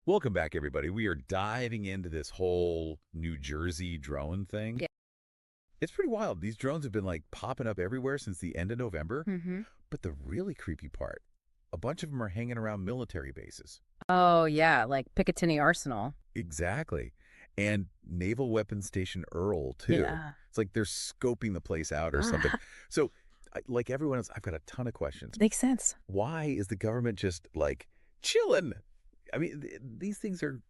Welcome back, everybody. We are diving into this whole New Jersey drone thing. Yeah. It's pretty wild. These drones have been like popping up everywhere since the end of November. hmm But the really creepy part, a bunch of them are hanging around military bases. Oh, yeah, like Picatinny Arsenal. Exactly. And Naval Weapons Station Earl, too. Yeah. It's like they're scoping the place out or something. So, like everyone else, I've got a ton of questions. Makes sense. Why is the government just like chilling? I mean, these things are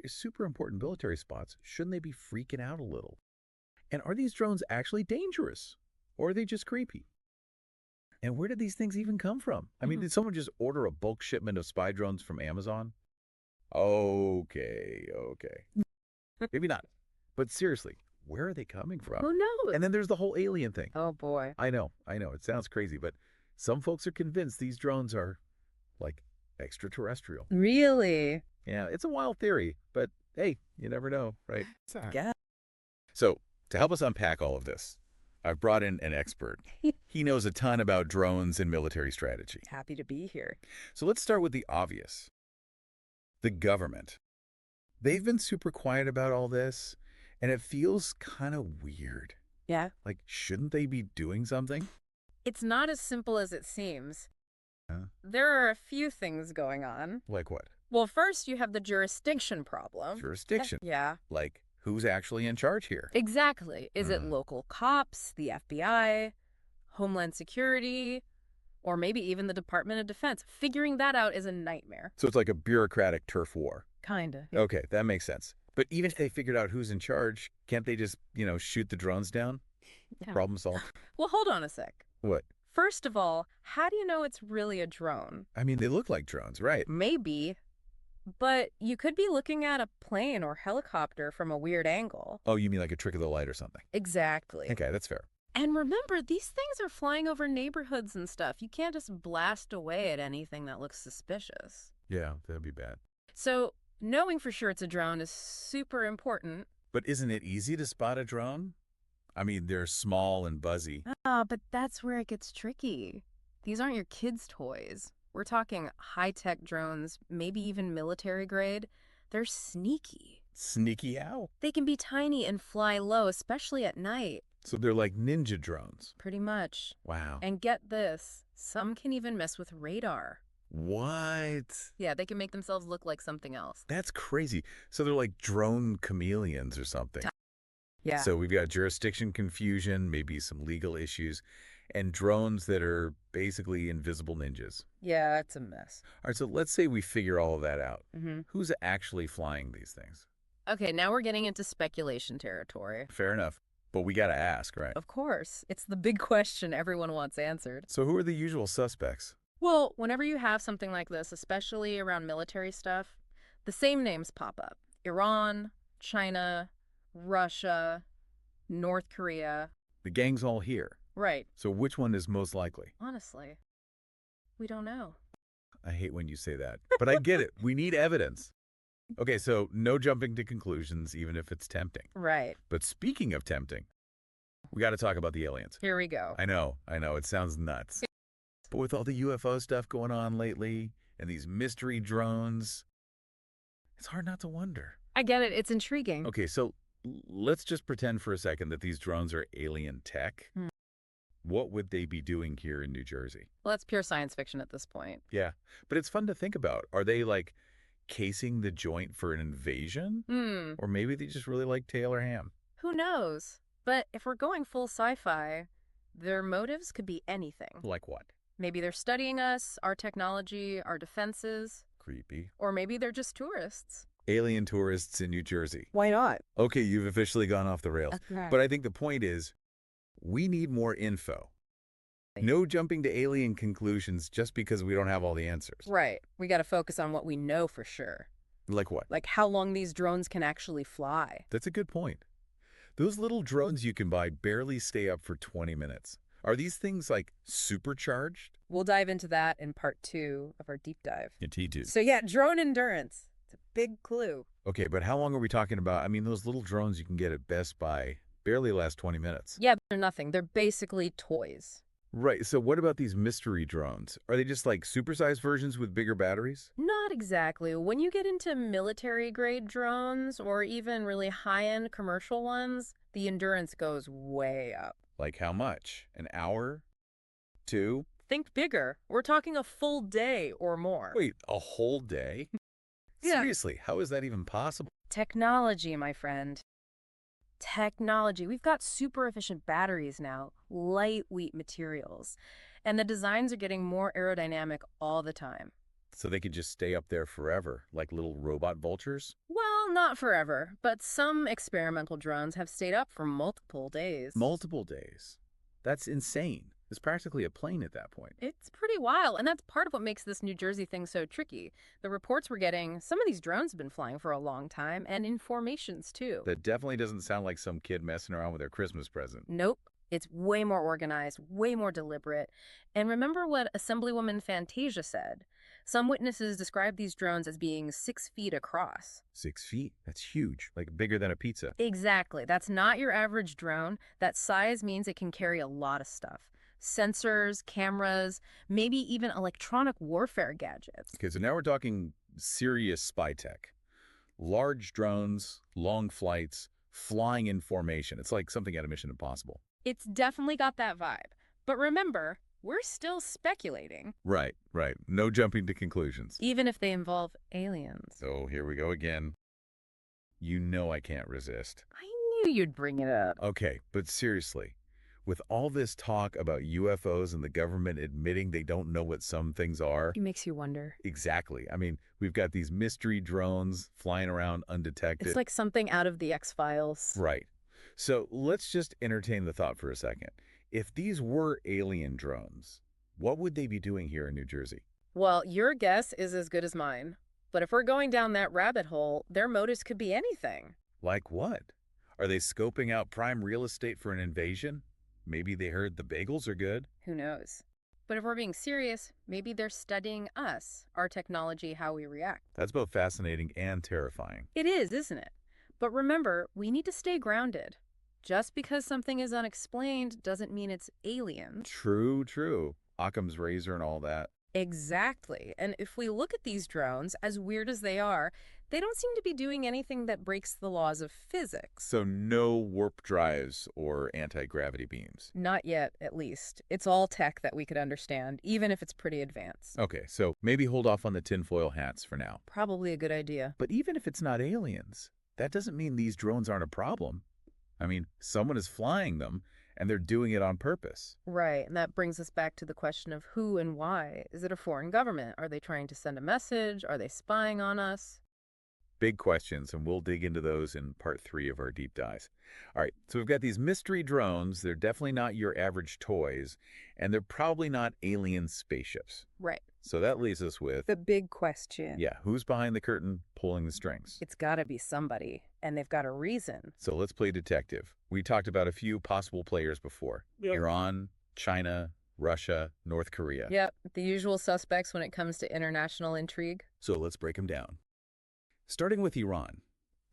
super important military spots. Shouldn't they be freaking out a little? And are these drones actually dangerous? Or are they just creepy? And where did these things even come from? I mean, Mhm. did someone just order a bulk shipment of spy drones from Amazon? Okay. Maybe not. But seriously, where are they coming from? Who knows? And then there's the whole alien thing. Oh, boy. I know, it sounds crazy, but some folks are convinced these drones are, like, extraterrestrial. Really? Yeah, it's a wild theory, but hey, you never know, right? Yeah. So, to help us unpack all of this, I've brought in an expert. He knows a ton about drones and military strategy. Happy to be here. So let's start with the obvious. The government. They've been super quiet about all this, and it feels kind of weird. Yeah. Like, shouldn't they be doing something? It's not as simple as it seems. Huh? There are a few things going on. Like what? Well, first, you have the jurisdiction problem. Jurisdiction. Yeah. Like, who's actually in charge here? Exactly. Is it Uh, local cops, the FBI, Homeland Security, or maybe even the Department of Defense? Figuring that out is a nightmare. So it's like a bureaucratic turf war. Kinda. Okay, that makes sense. But even if they figured out who's in charge, can't they just, shoot the drones down? Yeah. Problem solved. Well, hold on a sec. What? First of all, how do you know it's really a drone? I mean, they look like drones, right? Maybe, but you could be looking at a plane or helicopter from a weird angle. Oh, you mean like a trick of the light or something? Exactly. Okay, that's fair. And remember, these things are flying over neighborhoods and stuff. You can't just blast away at anything that looks suspicious. Yeah, that'd be bad. So, knowing for sure it's a drone is super important. But isn't it easy to spot a drone? I mean, they're small and buzzy. Ah, but that's where it gets tricky. These aren't your kids' toys. We're talking high-tech drones, maybe even military grade. They're sneaky. Sneaky how? They can be tiny and fly low, especially at night. So they're like ninja drones. Pretty much. Wow. And get this, some can even mess with radar. What? Yeah, they can make themselves look like something else. That's crazy. So they're like drone chameleons or something. Yeah. So we've got jurisdiction confusion, maybe some legal issues, and drones that are basically invisible ninjas. Yeah, it's a mess. All right, so let's say we figure all of that out. hmm Who's actually flying these things? Okay, now we're getting into speculation territory. Fair enough. But we got to ask, right? Of course, it's the big question everyone wants answered. So who are the usual suspects? Well, whenever you have something like this, especially around military stuff, the same names pop up. Iran, China, Russia, North Korea. The gang's all here. Right. So which one is most likely? Honestly, we don't know. I hate when you say that, but I get it. We need evidence. Okay, so no jumping to conclusions, even if it's tempting. Right. But speaking of tempting, we got to talk about the aliens. Here we go. I know, it sounds nuts. But with all the UFO stuff going on lately and these mystery drones, it's hard not to wonder. I get it. It's intriguing. Okay, so let's just pretend for a second that these drones are alien tech. Hmm. What would they be doing here in New Jersey? Well, that's pure science fiction at this point. Yeah, but it's fun to think about. Are they like casing the joint for an invasion? Or maybe they just really like Taylor ham. Who knows? But if we're going full sci-fi, their motives could be anything. Like what? Maybe they're studying us, our technology, our defenses, Creepy. or maybe they're just tourists. Alien tourists in New Jersey. Why not? Okay, you've officially gone off the rails. But I think the point is, we need more info. No jumping to alien conclusions just because we don't have all the answers. Right. We got to focus on what we know for sure. Like what? Like how long these drones can actually fly. That's a good point. Those little drones you can buy barely stay up for 20 minutes. Are these things like supercharged? We'll dive into that in part 2 of our deep dive. Yeah, T2. So yeah, drone endurance. It's a big clue. Okay, but how long are we talking about? I mean, those little drones you can get at Best Buy barely last 20 minutes. Yeah, they're nothing. They're basically toys. Right, so what about these mystery drones? Are they just like supersized versions with bigger batteries? Not exactly. When you get into military-grade drones or even really high-end commercial ones, the endurance goes way up. Like how much? An hour? Two? Think bigger. We're talking a full day or more. Wait, a whole day? Yeah. Seriously, how is that even possible? Technology, my friend. Technology. We've got super efficient batteries now, lightweight materials, and the designs are getting more aerodynamic all the time. So they could just stay up there forever, like little robot vultures? Well, not forever, but some experimental drones have stayed up for multiple days. Multiple days. That's insane. It's practically a plane at that point. It's pretty wild, and that's part of what makes this New Jersey thing so tricky. The reports we're getting, some of these drones have been flying for a long time, and in formations too. That definitely doesn't sound like some kid messing around with their Christmas present. Nope. It's way more organized, way more deliberate. And remember what Assemblywoman Fantasia said. Some witnesses described these drones as being 6 feet across. 6 feet? That's huge. Like bigger than a pizza. Exactly. That's not your average drone. That size means it can carry a lot of stuff. Sensors, cameras, maybe even electronic warfare gadgets. Okay, so now we're talking serious spy tech. Large drones, long flights, flying in formation. It's like something out of Mission Impossible. It's definitely got that vibe. But remember, we're still speculating. Right, right. No jumping to conclusions. Even if they involve aliens. Oh, here we go again. You know I can't resist. I knew you'd bring it up. Okay, but seriously, with all this talk about UFOs and the government admitting they don't know what some things are, It makes you wonder. exactly. I mean, we've got these mystery drones flying around undetected. It's like something out of the X-Files. Right. So let's just entertain the thought for a second. If these were alien drones, what would they be doing here in New Jersey? Well, your guess is as good as mine. But if we're going down that rabbit hole, their motives could be anything. Like what? Are they scoping out prime real estate for an invasion? Maybe they heard the bagels are good. Who knows? But if we're being serious, maybe they're studying us, our technology, how we react. That's both fascinating and terrifying. It is, isn't it? But remember, we need to stay grounded. Just because something is unexplained doesn't mean it's alien. True, true. Occam's razor and all that. Exactly. And if we look at these drones, as weird as they are, they don't seem to be doing anything that breaks the laws of physics. So no warp drives or anti-gravity beams. Not yet, at least. It's all tech that we could understand, even if it's pretty advanced. Okay, so maybe hold off on the tinfoil hats for now. Probably a good idea. But even if it's not aliens, that doesn't mean these drones aren't a problem. I mean, someone is flying them, and they're doing it on purpose. Right, and that brings us back to the question of who and why. Is it a foreign government? Are they trying to send a message? Are they spying on us? Big questions, and we'll dig into those in part 3 of our deep dives. All right, so we've got these mystery drones. They're definitely not your average toys, and they're probably not alien spaceships. Right. So that leaves us with, The big question. yeah, who's behind the curtain pulling the strings? It's gotta be somebody, and they've got a reason. So let's play detective. We talked about a few possible players before. Yep. Iran, China, Russia, North Korea. Yep, the usual suspects when it comes to international intrigue. So let's break them down. Starting with Iran.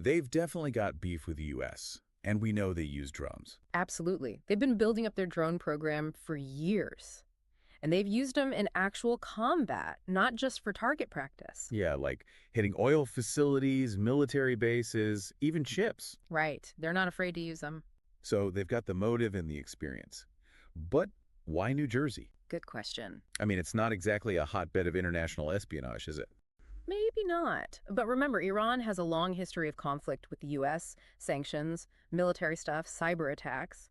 They've definitely got beef with the U.S., and we know they use drones. Absolutely. They've been building up their drone program for years. And they've used them in actual combat, not just for target practice. Yeah, like hitting oil facilities, military bases, even ships. Right. They're not afraid to use them. So they've got the motive and the experience. But why New Jersey? Good question. I mean, it's not exactly a hotbed of international espionage, is it? Maybe not. But remember, Iran has a long history of conflict with the U.S., sanctions, military stuff, cyber attacks.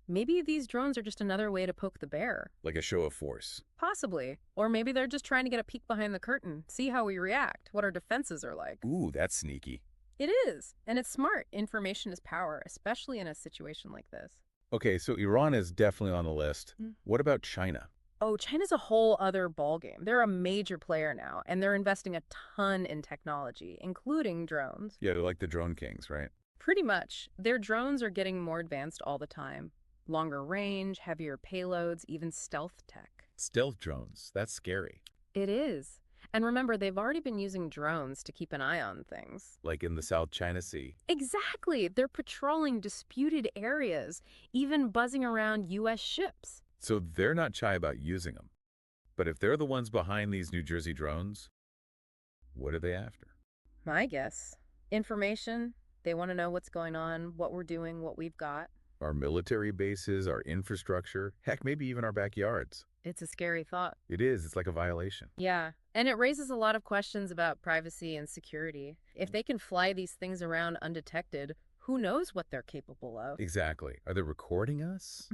Maybe these drones are just another way to poke the bear. Like a show of force. Possibly. Or maybe they're just trying to get a peek behind the curtain, see how we react, what our defenses are like. Ooh, that's sneaky. It is. And it's smart. Information is power, especially in a situation like this. Okay, so Iran is definitely on the list. What about China? Oh, China's a whole other ballgame. They're a major player now, and they're investing a ton in technology, including drones. Yeah, they're like the drone kings, right? Pretty much. Their drones are getting more advanced all the time. Longer range, heavier payloads, even stealth tech. Stealth drones. That's scary. It is. And remember, they've already been using drones to keep an eye on things. Like in the South China Sea. Exactly. They're patrolling disputed areas, even buzzing around U.S. ships. So they're not shy about using them. But if they're the ones behind these New Jersey drones, what are they after? My guess. Information. They want to know what's going on, what we're doing, what we've got. Our military bases, our infrastructure, heck, maybe even our backyards. It's a scary thought. It is. It's like a violation. Yeah, and it raises a lot of questions about privacy and security. If they can fly these things around undetected, who knows what they're capable of? Exactly. Are they recording us?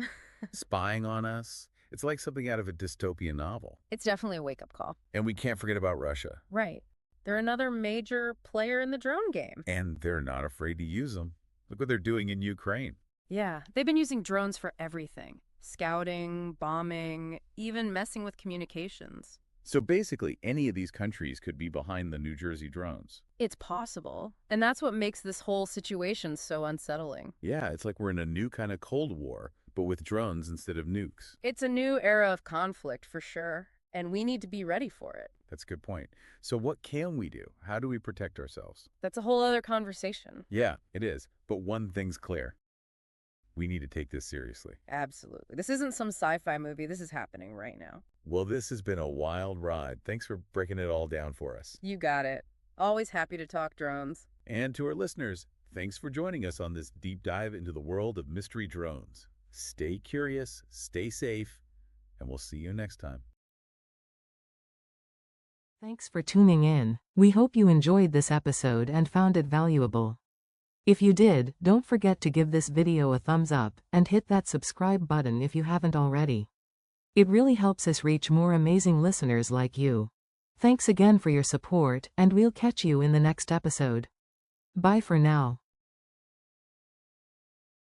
Spying on us? It's like something out of a dystopian novel. It's definitely a wake-up call. And we can't forget about Russia. Right. They're another major player in the drone game. And they're not afraid to use them. Look what they're doing in Ukraine. Yeah, they've been using drones for everything. Scouting, bombing, even messing with communications. So basically, any of these countries could be behind the New Jersey drones. It's possible. And that's what makes this whole situation so unsettling. Yeah, it's like we're in a new kind of Cold War, but with drones instead of nukes. It's a new era of conflict, for sure. And we need to be ready for it. That's a good point. So what can we do? How do we protect ourselves? That's a whole other conversation. Yeah, it is. But one thing's clear. We need to take this seriously. Absolutely. This isn't some sci-fi movie. This is happening right now. Well, this has been a wild ride. Thanks for breaking it all down for us. You got it. Always happy to talk drones. And to our listeners, thanks for joining us on this deep dive into the world of mystery drones. Stay curious, stay safe, and we'll see you next time. Thanks for tuning in. We hope you enjoyed this episode and found it valuable. If you did, don't forget to give this video a thumbs up and hit that subscribe button if you haven't already. It really helps us reach more amazing listeners like you. Thanks again for your support, and we'll catch you in the next episode. Bye for now.